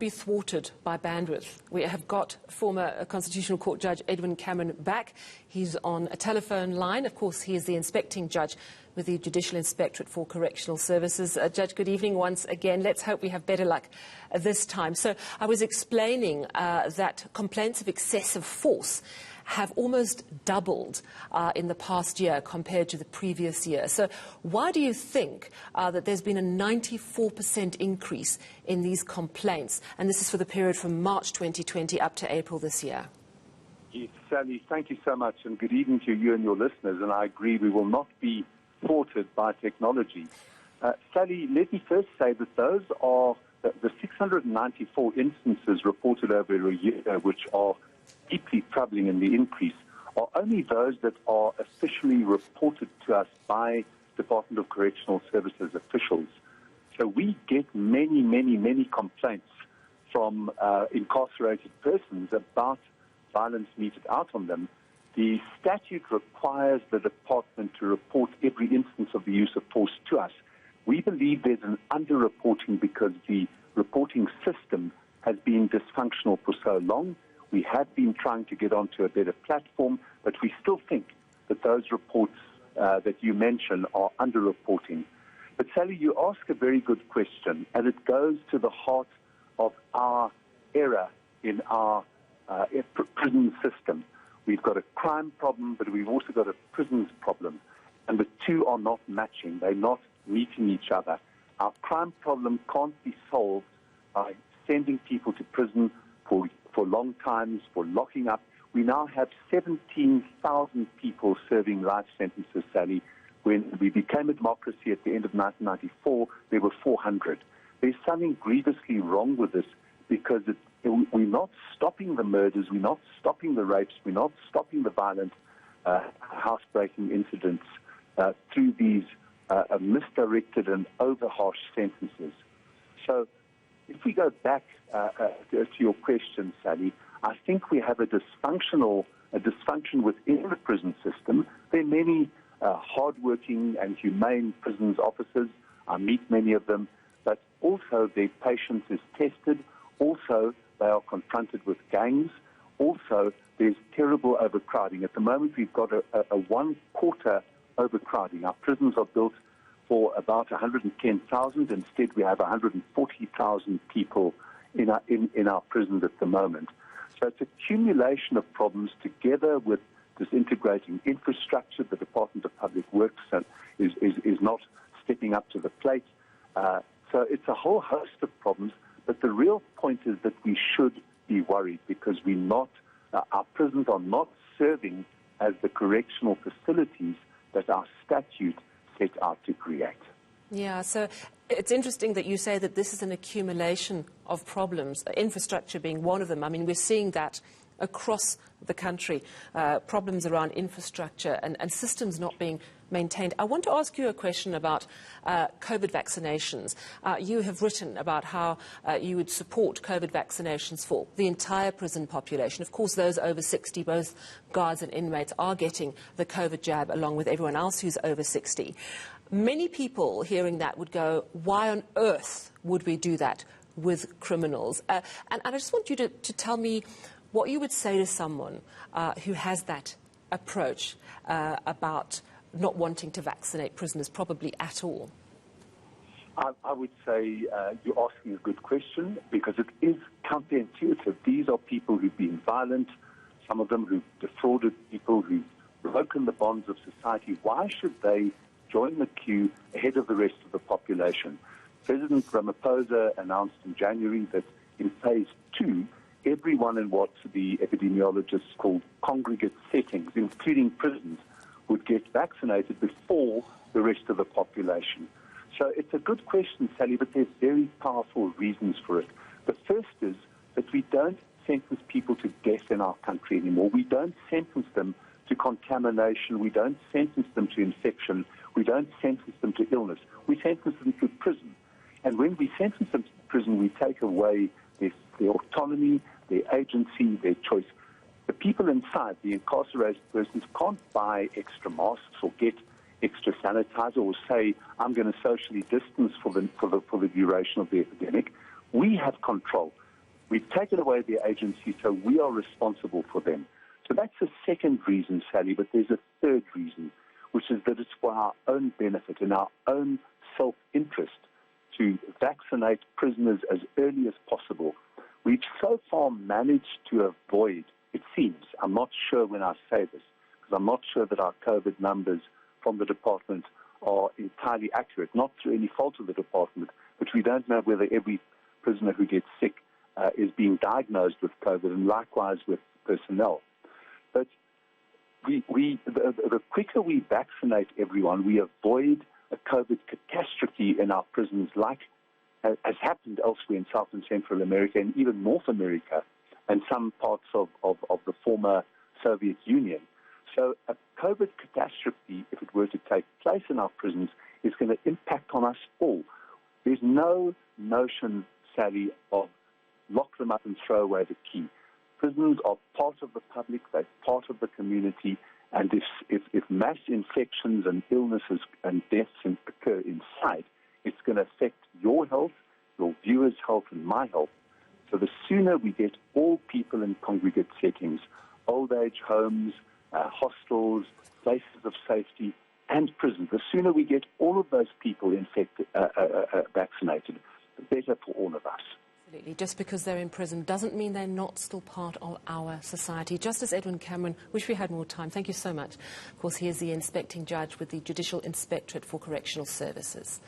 be thwarted by bandwidth. We have got former Constitutional Court Judge Edwin Cameron back. He's on a telephone line. Of course, he is the inspecting judge with the Judicial Inspectorate for Correctional Services. Judge, good evening once again. Let's hope we have better luck this time. So I was explaining that complaints of excessive force have almost doubled in the past year compared to the previous year. So why do you think that there's been a 94% increase in these complaints? And this is for the period from March 2020 up to April this year. Yes, Sally, thank you so much, and good evening to you and your listeners. And I agree, we will not be thwarted by technology. Sally, let me first say that those are the 694 instances reported over a year, which are deeply troubling in the increase, are only those that are officially reported to us by Department of Correctional Services officials. So we get many complaints from incarcerated persons about violence meted out on them. The statute requires the department to report every instance of the use of force to us. We believe there's an underreporting because the reporting system has been dysfunctional for so long. We have been trying to get onto a better platform, but we still think that those reports that you mentioned are underreporting. But Sally, you ask a very good question, and it goes to the heart of our error in our prison system. We've got a crime problem, but we've also got a prisons problem, and the two are not matching. They're not meeting each other. Our crime problem can't be solved by sending people to prison for long times, for locking up. We now have 17,000 people serving life sentences, Sally. When we became a democracy at the end of 1994, there were 400. There's something grievously wrong with this because we're not stopping the murders, we're not stopping the rapes, we're not stopping the violent housebreaking incidents through these misdirected and over-harsh sentences. So if we go back to your question, Sally, I think we have a dysfunction within the prison system. There are many hardworking and humane prisons officers. I meet many of them, but also their patience is tested. Also, they are confronted with gangs. Also, there's terrible overcrowding. At the moment, we've got a one-quarter overcrowding. Our prisons are built for about 110,000. Instead, we have 140,000 people in our prisons at the moment. So it's accumulation of problems together with disintegrating infrastructure. The Department of Public Works is not stepping up to the plate. So it's a whole host of problems. But the real point is that we should be worried because our prisons are not serving as the correctional facilities that our statute set out to create. Yeah, so it's interesting that you say that this is an accumulation of problems, infrastructure being one of them. I mean, we're seeing that across the country, problems around infrastructure and systems not being maintained. I want to ask you a question about COVID vaccinations. You have written about how you would support COVID vaccinations for the entire prison population. Of course, those over 60, both guards and inmates, are getting the COVID jab along with everyone else who's over 60. Many people hearing that would go, why on earth would we do that with criminals? And I just want you to tell me what you would say to someone who has that approach about not wanting to vaccinate prisoners probably at all. I would say you're asking a good question because it is counterintuitive. These are people who've been violent, some of them who've defrauded people, who've broken the bonds of society. Why should they join the queue ahead of the rest of the population? President Ramaphosa announced in January that in phase 2, everyone in what the epidemiologists call congregate settings, including prisons, would get vaccinated before the rest of the population. So it's a good question, Sally, but there's very powerful reasons for it. The first is that we don't sentence people to death in our country anymore. We don't sentence them to contamination. We don't sentence them to infection. We don't sentence them to illness. We sentence them to prison. And when we sentence them to prison, we take away their autonomy, their agency, their choice. The people inside, the incarcerated persons, can't buy extra masks or get extra sanitizer or say, I'm going to socially distance for the duration of the epidemic. We have control. We've taken away their agency, so we are responsible for them. So that's the second reason, Sally, but there's a third reason, which is that it's for our own benefit and our own self-interest to vaccinate prisoners as early as possible. We've so far managed to avoid, it seems, I'm not sure when I say this, because I'm not sure that our COVID numbers from the department are entirely accurate, not through any fault of the department, but we don't know whether every prisoner who gets sick is being diagnosed with COVID, and likewise with personnel. But the quicker we vaccinate everyone, we avoid a COVID catastrophe in our prisons, like has happened elsewhere in South and Central America and even North America and some parts of the former Soviet Union. So a COVID catastrophe, if it were to take place in our prisons, is going to impact on us all. There's no notion, Sally, of lock them up and throw away the key. Prisons are part of the public, they're part of the community, and if mass infections and illnesses and deaths occur inside, it's going to affect your health, your viewers' health, and my health. So the sooner we get all people in congregate settings, old age homes, hostels, places of safety, and prisons, the sooner we get all of those people vaccinated, the better for all of us. Absolutely. Just because they're in prison doesn't mean they're not still part of our society. Justice Edwin Cameron, wish we had more time. Thank you so much. Of course, he is the inspecting judge with the Judicial Inspectorate for Correctional Services.